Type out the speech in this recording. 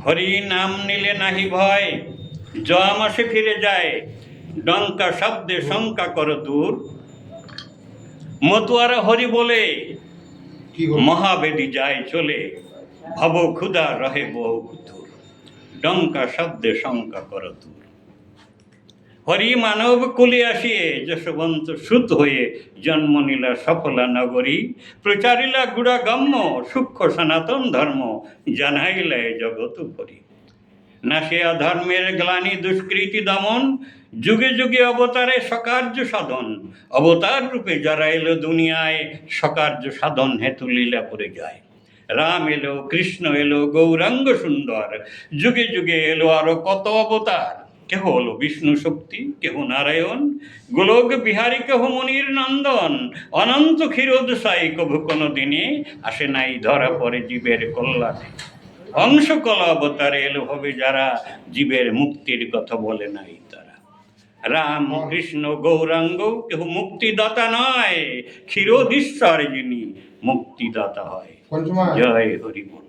হরি নাম নিলে নাহি ভয়, জম আসে ফিরে যায়, ডঙ্কা শব্দে শঙ্কা কর দূর। মতুয়ারা হরি বলে মহাবেদী যায় চলে, ভব ক্ষুধা রহে বহু দূর। ডঙ্কা শব্দে শঙ্কা কর দূর। হরি মানব কুলে আসিয়ে যশবন্ত সুত হয়ে জন্ম নিলা সফলা নগরী। প্রচারিলা গুড়াগম্য সূক্ষ্ম সনাতন ধর্ম, জানাইলে জগৎ ভরি। নাশিয়া ধর্মের গ্লানি দুষ্কৃতি দমন, যুগে যুগে অবতারে সকার্য সাধন। অবতার রূপে যারা এলো দুনিয়ায়, সকার্য সাধন হেতু লীলা করে যায়। রাম এলো, কৃষ্ণ এলো, গৌরাঙ্গ সুন্দর, যুগে যুগে এলো আরো কত অবতার। কেহ হলো বিষ্ণু শক্তি, কেহ নারায়ণ, গোলক বিহারী, কেহ মনির নন্দন। অনন্ত ক্ষীরোদশায়ী কভু কোনো দিনে, আসে নাই ধরা পড়ে জীবের কল্যাণে। অংশকল অবতারে এলো হবে যারা, জীবের মুক্তির কথা বলে নাই তারা। রাম কৃষ্ণ গৌরাঙ্গ কেহ মুক্তিদাতা নয়, ক্ষীরোদীশ্বর যিনি মুক্তিদাতা হয়। জয় হরি বল।